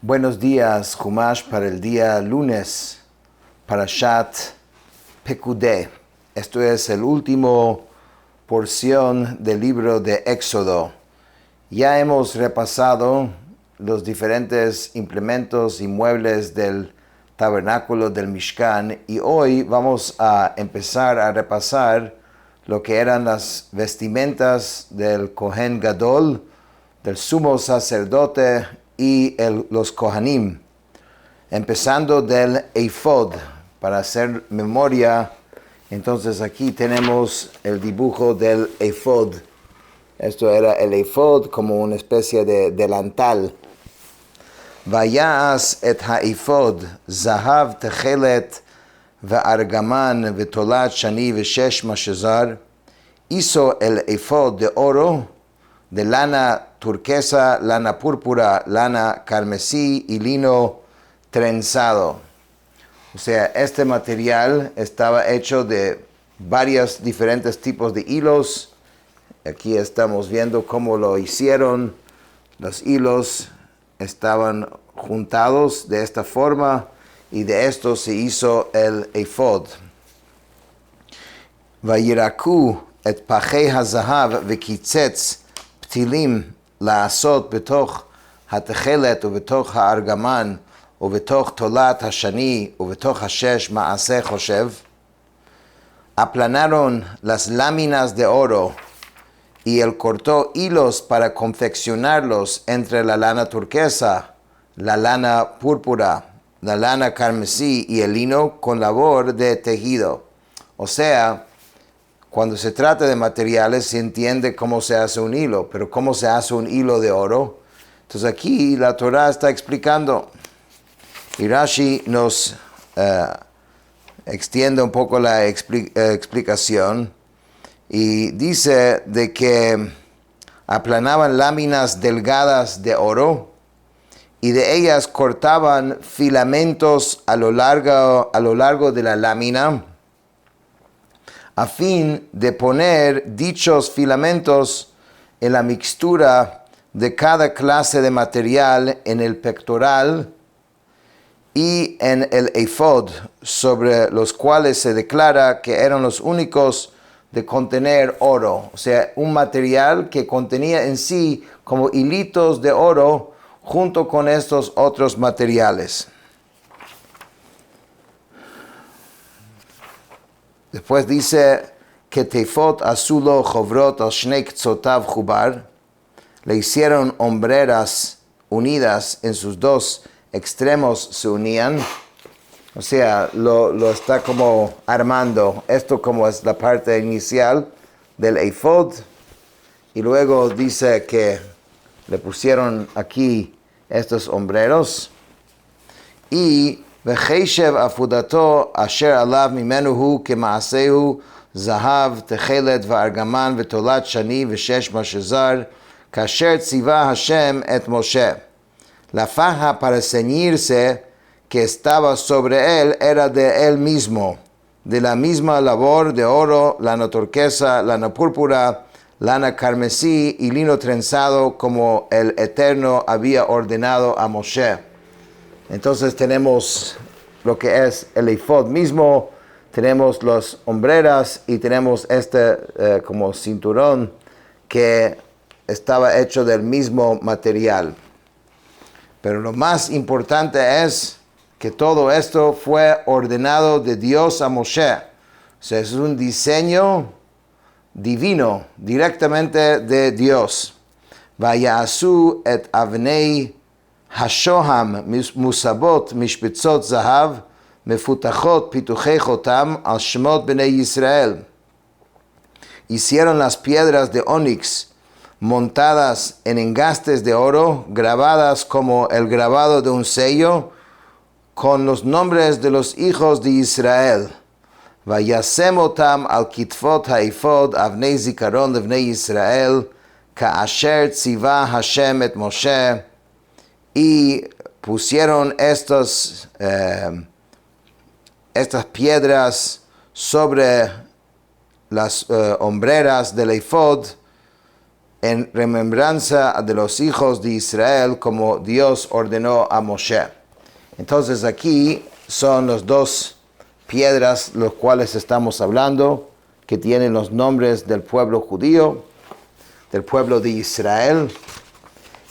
Buenos días, Humash para el día lunes, Parashat Pekudei. Esto es el último porción del libro de Éxodo. Ya hemos repasado los diferentes implementos y muebles del tabernáculo del Mishkan y hoy vamos a empezar a repasar lo que eran las vestimentas del Kohen Gadol, del sumo sacerdote y los Kohanim, empezando del Ephod, para hacer memoria. Entonces aquí tenemos el dibujo del Ephod. Esto era el Ephod como una especie de delantal. Vayas et ha-Ephod, zahav techelet ve'argaman ve'tolat shani ve'shesh mashazar. Hizo el Ephod de oro, de lana turquesa, lana púrpura, lana carmesí y lino trenzado. O sea, este material estaba hecho de varios diferentes tipos de hilos. Aquí estamos viendo cómo lo hicieron. Los hilos estaban juntados de esta forma y de esto se hizo el Ephod. Vayiraku et pachei hazahav vekitzetz פתילים לעשות בתוך התכלת ובתוך הארגמן ובתוך תולת השני ובתוך השש מעשה חושב. Aplanaron las láminas de oro y él cortó hilos para confeccionarlos entre la lana turquesa, la lana púrpura, la lana carmesí y el lino con labor de tejido. O sea, cuando se trata de materiales se entiende cómo se hace un hilo, pero ¿cómo se hace un hilo de oro? Entonces aquí la Torah está explicando. Y Rashi nos extiende un poco la explicación y dice de que aplanaban láminas delgadas de oro y de ellas cortaban filamentos a lo largo de la lámina, a fin de poner dichos filamentos en la mixtura de cada clase de material en el pectoral y en el ephod, sobre los cuales se declara que eran los únicos de contener oro. O sea, un material que contenía en sí como hilitos de oro junto con estos otros materiales. Después dice que Tefot azulo chovrot al shnei ktzotav chubar. Le hicieron hombreras unidas, en sus dos extremos se unían. O sea, lo está como armando. Esto como es la parte inicial del ephod. Y luego dice que le pusieron aquí estos hombreros. Y וחשב עפודתו אשר עליו ממנו הוא כמעשהו זהב, תכלת וארגמן ותולת שני ושש משזר, כאשר ציווה השם את משה. La faja para ceñirse que estaba sobre él era de él mismo, de la misma labor de oro, lana turquesa, lana púrpura, lana carmesí y lino trenzado, como el Eterno había ordenado a Moshe. Entonces tenemos lo que es el ephod mismo, tenemos las hombreras y tenemos como cinturón que estaba hecho del mismo material. Pero lo más importante es que todo esto fue ordenado de Dios a Moshe. O sea, es un diseño divino, directamente de Dios. Vayasu et avnei השוהם מוסבות משבצות זהב מפותחות פיתוחי חותם על שמות בני ישראל. Hicieron las piedras de onix montadas en engastes de oro, grabadas como el grabado de un sello, con los nombres de los hijos de Israel. וישם אותם על כתפות האפוד אבני זיכרון לבני ישראל, כאשר ציווה השם את משה. Y pusieron estas piedras sobre las hombreras del ephod en remembranza de los hijos de Israel como Dios ordenó a Moshe. Entonces aquí son las dos piedras los cuales estamos hablando, que tienen los nombres del pueblo judío, del pueblo de Israel.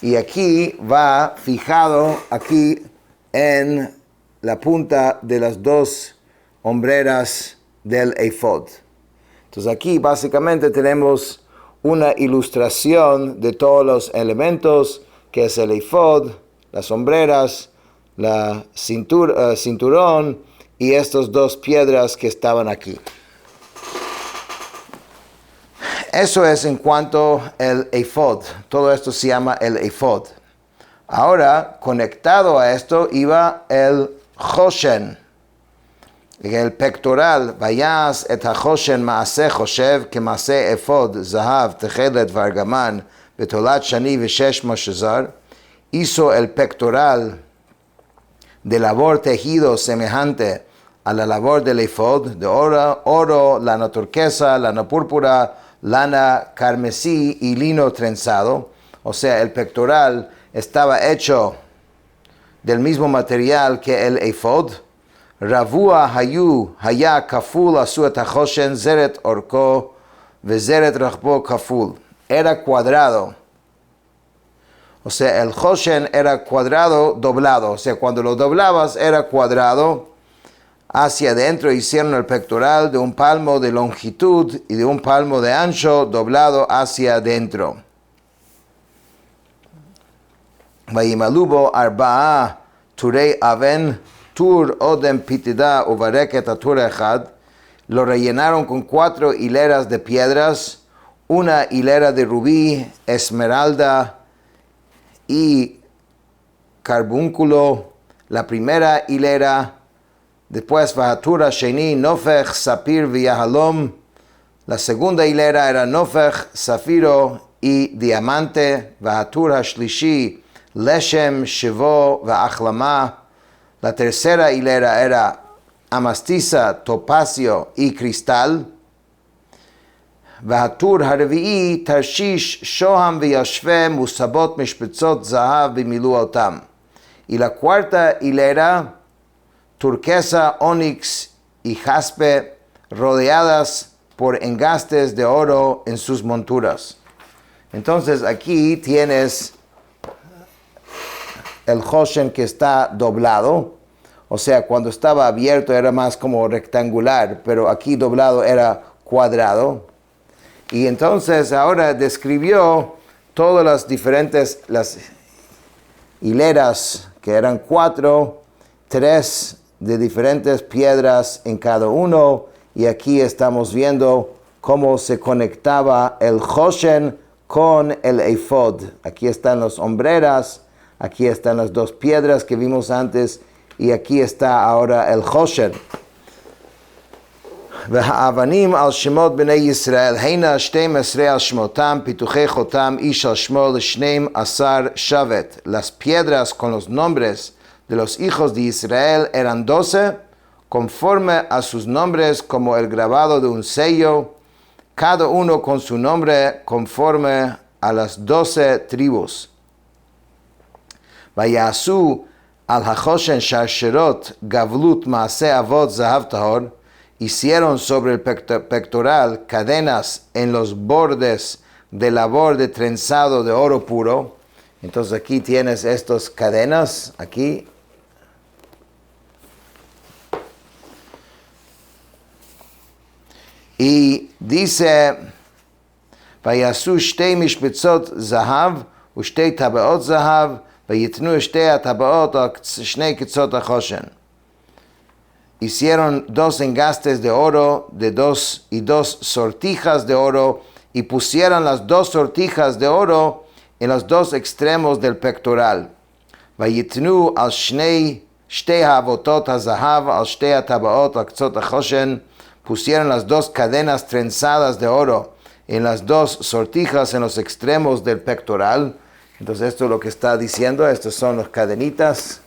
Y aquí va fijado aquí en la punta de las dos hombreras del efod. Entonces aquí básicamente tenemos una ilustración de todos los elementos que es el efod, las hombreras, la cinturón y estas dos piedras que estaban aquí. Eso es en cuanto al efod. Todo esto se llama el efod. Ahora, conectado a esto, iba el choshen, el pectoral. Vayas et ha-choshen maaseh choshev kemaaseh efod zahav techelet vargaman betolat shani veshesh moshezar. Hizo el pectoral de labor tejido semejante a la labor del efod, de oro, lana turquesa, lana púrpura, lana carmesí y lino trenzado. O sea, el pectoral estaba hecho del mismo material que el efod. Ravua haya kaful asu et hachoshen zeret orko vezeret rachbo kaful. Era cuadrado. O sea, el choshen era cuadrado doblado. O sea, cuando lo doblabas era cuadrado. Hacia adentro hicieron el pectoral de un palmo de longitud y de un palmo de ancho doblado hacia adentro. Vayimalubo arba'a turei aven tur odem pitida uvareket atur echad. Lo rellenaron con 4 hileras de piedras, una hilera de rubí, esmeralda y carbúnculo. La primera hilera. Después, Vahatura Sheni, Nofech, Sapir, Viahalom. La segunda hilera era Nofech, Zafiro y Diamante. Vahatura Shlishi, Leshem, Shivo, Vaachlama. La tercera hilera era Amastisa, Topacio y Cristal. Vahatur Harvi'i, Tarshish, Shoham, Viashve, Musabot, Mishpetzot, Zahav, Bimiluotam. Y la cuarta hilera, turquesa, onix y jaspe, rodeadas por engastes de oro en sus monturas. Entonces aquí tienes el choshen que está doblado. O sea, cuando estaba abierto era más como rectangular, pero aquí doblado era cuadrado. Y entonces ahora describió todas las diferentes las hileras, que eran 4, 3 de diferentes piedras en cada uno, y aquí estamos viendo cómo se conectaba el choshen con el efod. Aquí están las hombreras, aquí están las 2 piedras que vimos antes, y aquí está ahora el choshen. והאבנים על שמות בני ישראל, הנה 12 על שמותם, פיתוחי חותם, איש על שמו ל12 שבט. Las piedras con los nombres de los hijos de Israel eran 12, conforme a sus nombres como el grabado de un sello, cada uno con su nombre conforme a las 12 tribus. Vayasu al hachoshen sharsherot gavlut maaseh avot zahav tahor. Hicieron sobre el pectoral cadenas en los bordes de labor de trenzado de oro puro. Entonces aquí tienes estas cadenas, aquí. Y dice, Vayasu shtei mishpetzot zahav, ushtei tabaot zahav, vayitnu shtei tabaot al shnei kitzot hachoshen. Hicieron 2 engastes de oro y 2 sortijas de oro, y pusieron las 2 sortijas de oro en los 2 extremos del pectoral. Vayitnu al shnei shtei havotot hazahav al shtei tabaot al ktzot hachoshen. Pusieron las 2 cadenas trenzadas de oro en las 2 sortijas en los extremos del pectoral. Entonces esto es lo que está diciendo. Estas son las cadenitas,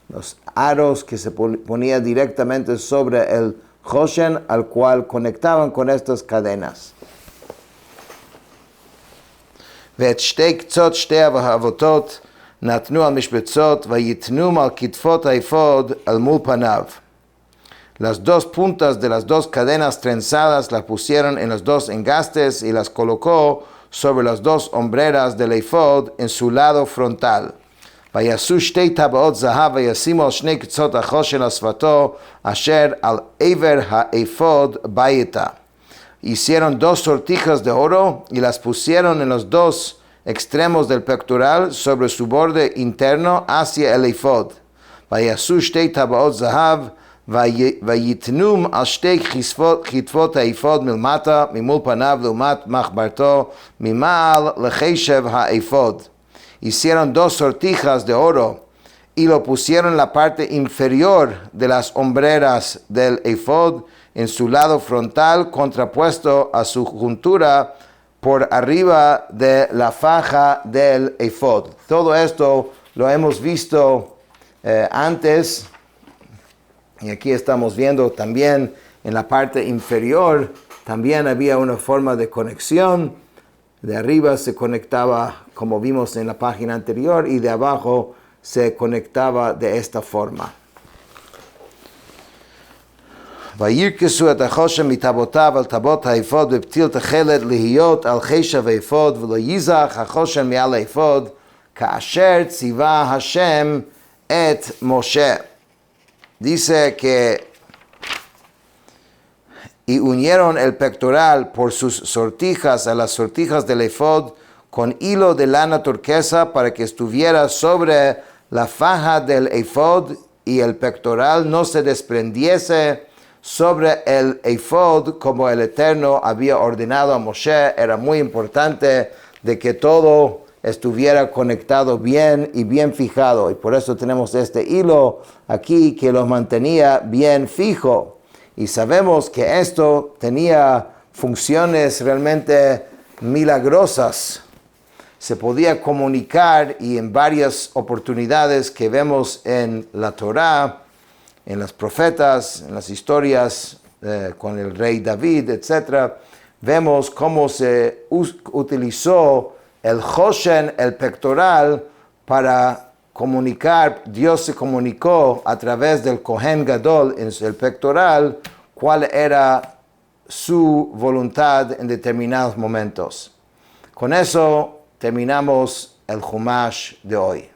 los aros que se ponían directamente sobre el choshen, al cual conectaban con estas cadenas. ואת שתי קצות שתי האבותות נתנו על משבצות ויתנום על כתפות האפוד על מול פניו. Las dos puntas de las dos cadenas trenzadas las pusieron en los dos engastes y las colocó sobre las dos hombreras del efod en su lado frontal. ויעשו שתי טבעות זהב וישימו על שני קצות החושן על שפתו אשר על עבר האפוד בעיתה. Hicieron dos sortijas de oro y las pusieron en los dos extremos del pectoral sobre su borde interno hacia el efod. ויעשו שתי טבעות זהב ויתנום על שתי כתפות האפוד מלמטה ממול פניו לעומת מחברתו ממעל לחשב האפוד. Hicieron dos sortijas de oro y lo pusieron en la parte inferior de las hombreras del efod en su lado frontal contrapuesto a su juntura por arriba de la faja del efod. Todo esto lo hemos visto antes. Y aquí estamos viendo también en la parte inferior, también había una forma de conexión. De arriba se conectaba, como vimos en la página anterior, y de abajo se conectaba de esta forma. וירכסו את החושן מטבעותיו על טבעות האפוד בפתיל תכלת להיות על חשב האפוד ולא ייזך החושן מעל האפוד כאשר ציווה השם את משה. Dice que y unieron el pectoral por sus sortijas a las sortijas del efod con hilo de lana turquesa para que estuviera sobre la faja del efod y el pectoral no se desprendiese sobre el efod como el Eterno había ordenado a Moshe. Era muy importante de que todo estuviera conectado bien y bien fijado. Y por eso tenemos este hilo aquí que los mantenía bien fijo. Y sabemos que esto tenía funciones realmente milagrosas. Se podía comunicar y en varias oportunidades que vemos en la Torá, en los profetas, en las historias con el rey David, etc., vemos cómo se utilizó el Hoshen, el pectoral, para comunicar. Dios se comunicó a través del Kohen Gadol en el pectoral cuál era su voluntad en determinados momentos. Con eso terminamos el Humash de hoy.